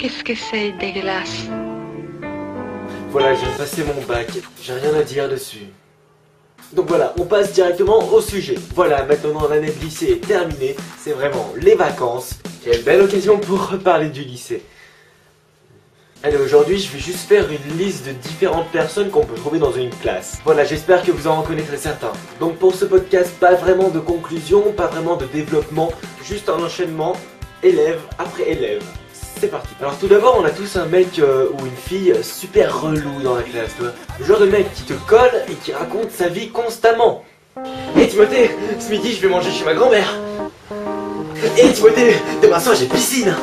Qu'est-ce que c'est dégueulasse? Voilà, j'ai passé mon bac, j'ai rien à dire dessus. Donc voilà, on passe directement au sujet. Voilà, maintenant l'année de lycée est terminée, c'est vraiment les vacances. Quelle belle occasion pour reparler du lycée. Allez, aujourd'hui je vais juste faire une liste de différentes personnes qu'on peut trouver dans une classe. Voilà, j'espère que vous en reconnaîtrez certains. Donc pour ce podcast, pas vraiment de conclusion, pas vraiment de développement, juste un enchaînement, élève après élève. C'est parti. Alors tout d'abord, on a tous un mec ou une fille super relou dans la classe, toi. Le genre de mec qui te colle et qui raconte sa vie constamment. Hé Timothée, ce midi je vais manger chez ma grand-mère. Hé Timothée, demain soir j'ai piscine.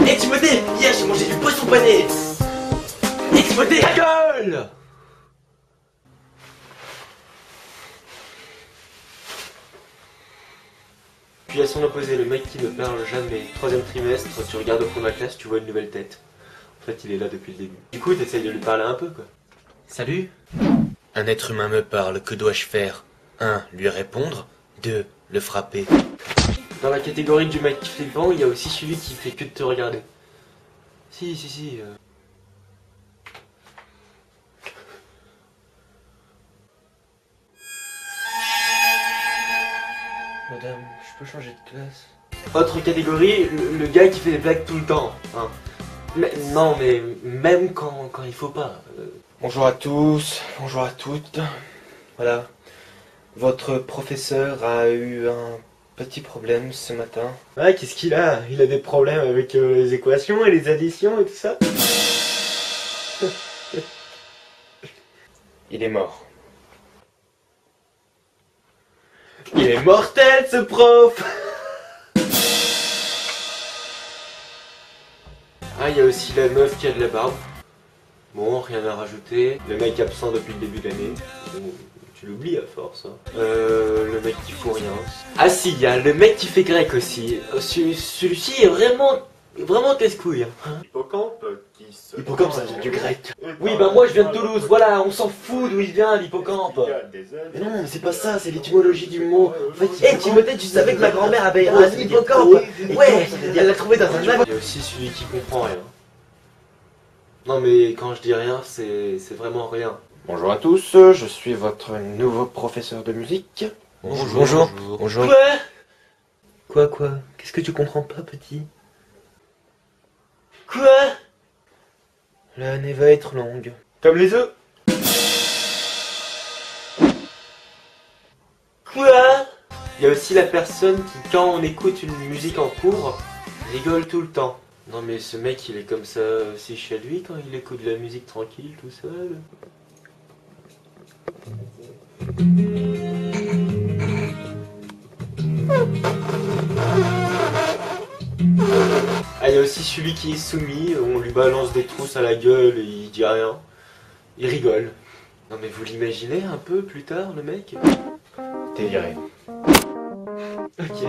Hé Timothée, hier j'ai mangé du poisson pané. Hé Timothée, ta gueule! Puis à son opposé, le mec qui ne parle jamais. Troisième trimestre, tu regardes au fond de la classe, tu vois une nouvelle tête. En fait, il est là depuis le début. Du coup, t'essayes de lui parler un peu, quoi. Salut. Un être humain me parle, que dois-je faire? 1. Lui répondre. 2. Le frapper. Dans la catégorie du mec flippant, il y a aussi celui qui fait que de te regarder. Si. Madame, je peux changer de classe? Autre catégorie, le gars qui fait des blagues tout le temps. Hein. Mais même quand il faut pas. Bonjour à tous, bonjour à toutes. Voilà. Votre professeur a eu un petit problème ce matin. Ah, qu'est-ce qu'il a? Il a des problèmes avec les équations et les additions et tout ça? Il est mort. Il est mortel ce prof! Ah, il y a aussi la meuf qui a de la barbe. Bon, rien à rajouter. Le mec absent depuis le début de l'année. Bon, tu l'oublies à force. Hein. Le mec qui fout rien. Ah si, il y a le mec qui fait grec aussi. Celui-ci est vraiment casse-couille. Hein. Hippocampe qui se... Hippocampe, ça vient du grec. Oui, bah moi je viens de Toulouse, voilà, on s'en fout d'où il vient, l'hippocampe. Mais non, c'est pas ça, c'est l'étymologie du mot. En fait, Timothée, tu savais que ma grand-mère avait un hippocampe? Ouais, elle l'a trouvé dans un lac. Il y a aussi celui qui comprend rien. Non mais quand je dis rien, c'est vraiment rien. Bonjour à tous, je suis votre nouveau professeur de musique. Bonjour. Quoi? Qu'est-ce que tu comprends pas, petit? Quoi? L'année va être longue. Comme les œufs. Quoi? Il y a aussi la personne qui, quand on écoute une musique en cours, rigole tout le temps. Non mais ce mec, il est comme ça aussi chez lui quand il écoute de la musique tranquille, tout seul. Ah, il y a aussi celui qui est soumis, on lui balance des trousses à la gueule et il dit rien. Il rigole. Non mais vous l'imaginez un peu plus tard, le mec? T'es viré. Ok.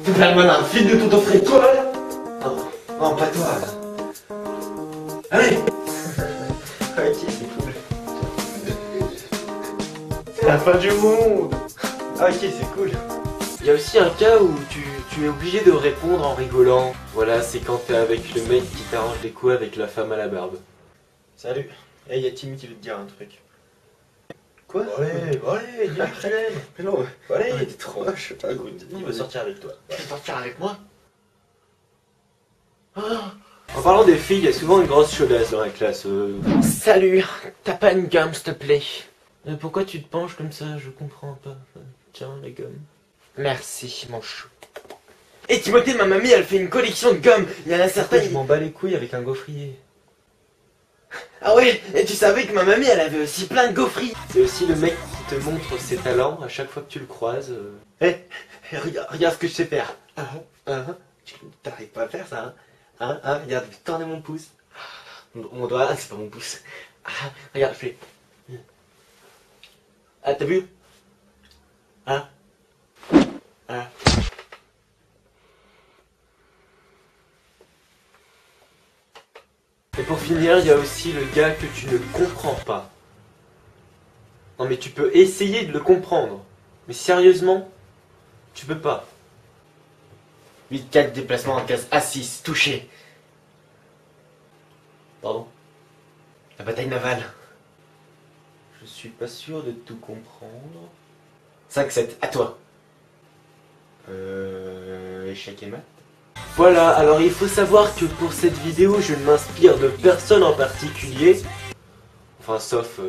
T'es vraiment un fil de tout offrir toi là? Non, pas toi là. Allez. Ok, c'est cool. C'est la fin du monde. Ok, c'est cool. Il y a aussi un cas où tu es obligé de répondre en rigolant. Voilà, c'est quand t'es avec le mec qui t'arrange des coups avec la femme à la barbe. Salut. Hey, y'a Timmy qui veut te dire un truc. Quoi? Allez, dis-lui que tu l'aimes. Mais non, allez, t'es trop moche. Écoute, il veut sortir avec toi. Tu veux sortir avec moi? En parlant des filles, il y a souvent une grosse chaudasse dans la classe. Salut, t'as pas une gomme, s'il te plaît? Pourquoi tu te penches comme ça? Je comprends pas. Tiens, la gomme. Merci, mon chou. Et Timothée, ma mamie, elle fait une collection de gommes. Il y en a certaines. Je m'en bats les couilles avec un gaufrier. Ah ouais, et tu savais que ma mamie, elle avait aussi plein de gaufriers. C'est aussi le mec qui te montre ses talents à chaque fois que tu le croises. Regarde ce que je sais faire. Tu t'arrives pas à faire ça, hein? Regarde, tournez mon pouce. Mon doigt, c'est pas mon pouce. Regarde, je fais. Ah, t'as vu? Et pour finir, il y a aussi le gars que tu ne comprends pas. Non mais tu peux essayer de le comprendre. Mais sérieusement, tu peux pas. 8-4 déplacement en case A6, touché. Pardon. La bataille navale. Je suis pas sûr de tout comprendre. 5-7, à toi. Échec et mat. Voilà, alors il faut savoir que pour cette vidéo, je ne m'inspire de personne en particulier. Enfin, sauf...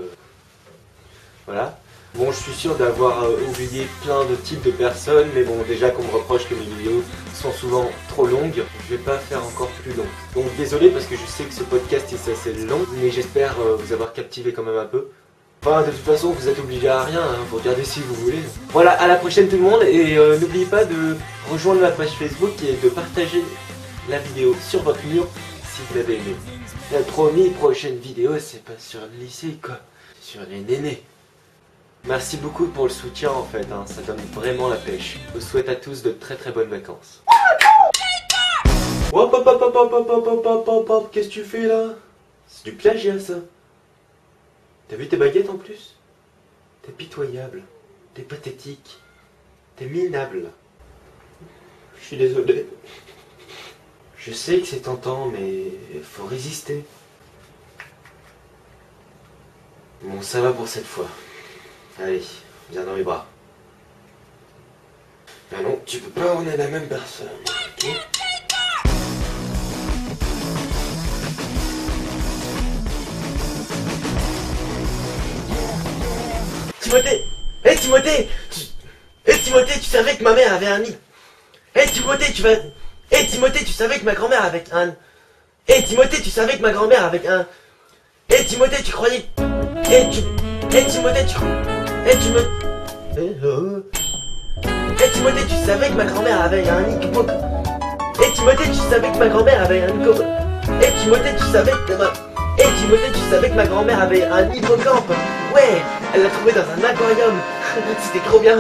voilà. Bon, je suis sûr d'avoir oublié plein de types de personnes, mais bon, déjà qu'on me reproche que mes vidéos sont souvent trop longues, je vais pas faire encore plus long. Donc désolé parce que je sais que ce podcast est assez long, mais j'espère vous avoir captivé quand même un peu. Enfin, de toute façon, vous êtes obligés à rien, hein, vous regardez si vous voulez. Voilà, à la prochaine tout le monde, et n'oubliez pas de rejoindre ma page Facebook et de partager la vidéo sur votre mur si vous l'avez aimé. La prochaine vidéo, c'est pas sur le lycée quoi, c'est sur les nénés. Merci beaucoup pour le soutien en fait, hein, ça donne vraiment la pêche. Je vous souhaite à tous de très très bonnes vacances. Hop hop hop hop hop hop hop hop hop hop hop, qu'est-ce que tu fais là? C'est du plagiat ça. T'as vu tes baguettes en plus? T'es pitoyable, t'es pathétique, t'es minable. Je suis désolé. Je sais que c'est tentant mais faut résister. Bon ça va pour cette fois. Allez, viens dans mes bras. Ah non, tu peux pas, on est la même personne. Okay. Timothée! Hé Timothée! Timothée, tu savais que ma mère avait un nid! Hé Timothée, tu vas... Hé Timothée, tu savais que ma grand-mère avait un... Hé Timothée, tu savais que ma grand-mère avait un... Hé Timothée, tu croyais... Hé Timothée, tu... Hé Timothée, tu savais que ma grand-mère avait un hippocampe. Hé Timothée, tu savais que ma grand-mère avait un hippocampe. Hé Timothée, tu savais que ma... Hé Timothée, tu savais que ma grand-mère avait un hippocampe. Ouais, elle l'a trouvé dans un aquarium. C'était trop bien.